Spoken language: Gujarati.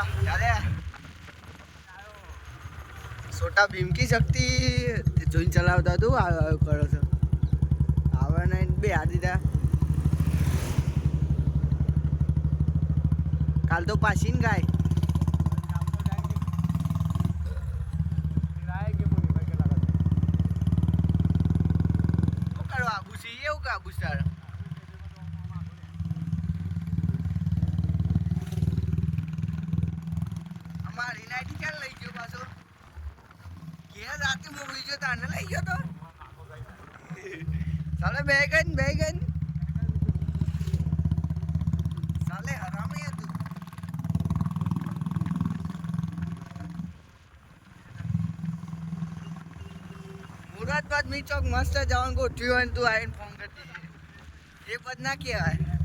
ચાલે છોટા ભીમ કી શક્તિ જોઈને ચલાવતા તું કરો છો આવે ને બે હાથ દીધા કાલ તો પાછી ને ગાય એવું કા બુસ્ટર અમારી નાઈટ ક્યાં લઈ ગયો પાછો કે રાતે મોકલી ગયો તાને લઈ ગયો તો સાલે બેગન સાલે હરામી હતું મુરાદ બાદ મી ચોક મસ્ત જવાનું ગોઠવ્યું હોય તું આવીને ફોન કરતી એ પદ ના કહેવાય